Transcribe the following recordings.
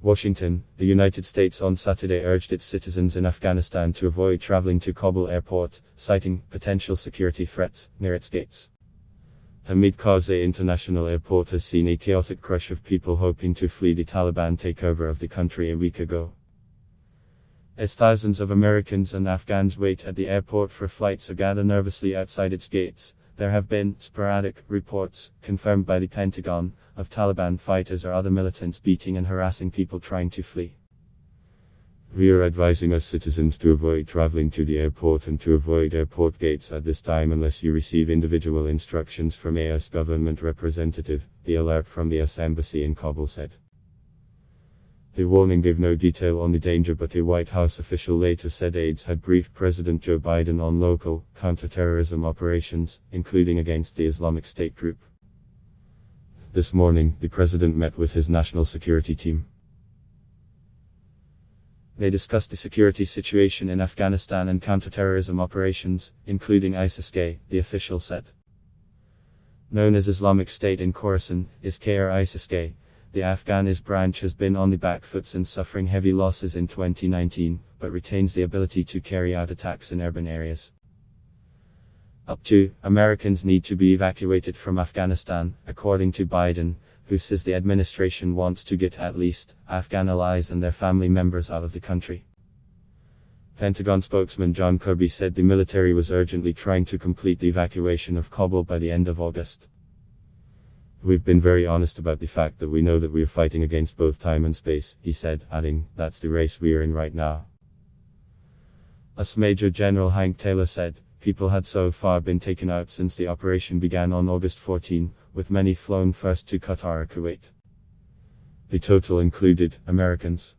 Washington, the United States on Saturday urged its citizens in Afghanistan to avoid traveling to Kabul airport, citing potential security threats near its gates. Hamid Karzai International Airport has seen a chaotic crush of people hoping to flee the Taliban takeover of the country a week ago. As thousands of Americans and Afghans wait at the airport for flights or gather nervously outside its gates, there have been sporadic reports, confirmed by the Pentagon, of Taliban fighters or other militants beating and harassing people trying to flee. We are advising our citizens to avoid traveling to the airport and to avoid airport gates at this time unless you receive individual instructions from a US government representative, the alert from the US Embassy in Kabul said. The warning gave no detail on the danger, but a White House official later said aides had briefed President Joe Biden on local counterterrorism operations, including against the Islamic State group. This morning, the president met with his national security team. They discussed the security situation in Afghanistan and counterterrorism operations, including ISIS-K, the official said. Known as Islamic State in Khorasan, IS-K or ISIS-K, the Afghanis branch has been on the back foot since suffering heavy losses in 2019, but retains the ability to carry out attacks in urban areas. Up to Americans need to be evacuated from Afghanistan, according to Biden, who says the administration wants to get at least Afghan allies and their family members out of the country. Pentagon spokesman John Kirby said the military was urgently trying to complete the evacuation of Kabul by the end of August. We've been very honest about the fact that we know that we are fighting against both time and space, he said, adding, that's the race we are in right now. As Major General Hank Taylor said, people had so far been taken out since the operation began on August 14, with many flown first to Qatar or Kuwait. The total included Americans.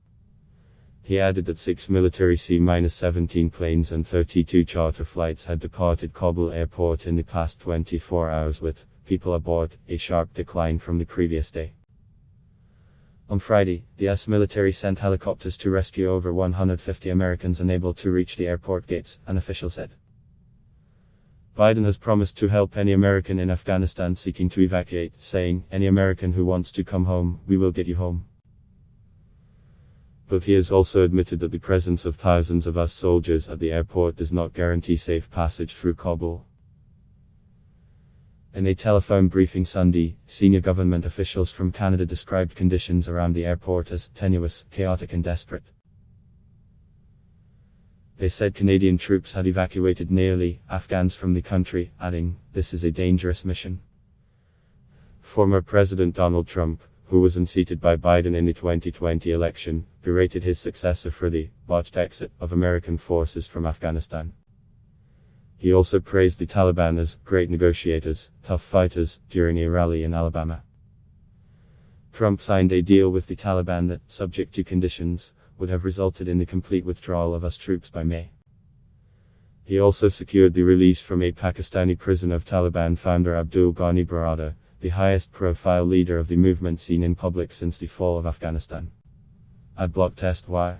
He added that 6 military C-17 planes and 32 charter flights had departed Kabul airport in the past 24 hours with people aboard, a sharp decline from the previous day. On Friday, the US military sent helicopters to rescue over 150 Americans unable to reach the airport gates, an official said. Biden has promised to help any American in Afghanistan seeking to evacuate, saying, any American who wants to come home, we will get you home. But he has also admitted that the presence of thousands of US soldiers at the airport does not guarantee safe passage through Kabul. In a telephone briefing Sunday, senior government officials from Canada described conditions around the airport as tenuous, chaotic and desperate. They said Canadian troops had evacuated nearly Afghans from the country, adding, this is a dangerous mission. Former President Donald Trump, who was unseated by Biden in the 2020 election, berated his successor for the botched exit of American forces from Afghanistan. He also praised the Taliban as great negotiators, tough fighters, during a rally in Alabama. Trump signed a deal with the Taliban that, subject to conditions, would have resulted in the complete withdrawal of US troops by May. He also secured the release from a Pakistani prison of Taliban founder Abdul Ghani Baradar, the highest profile leader of the movement seen in public since the fall of Afghanistan. Adblock test why.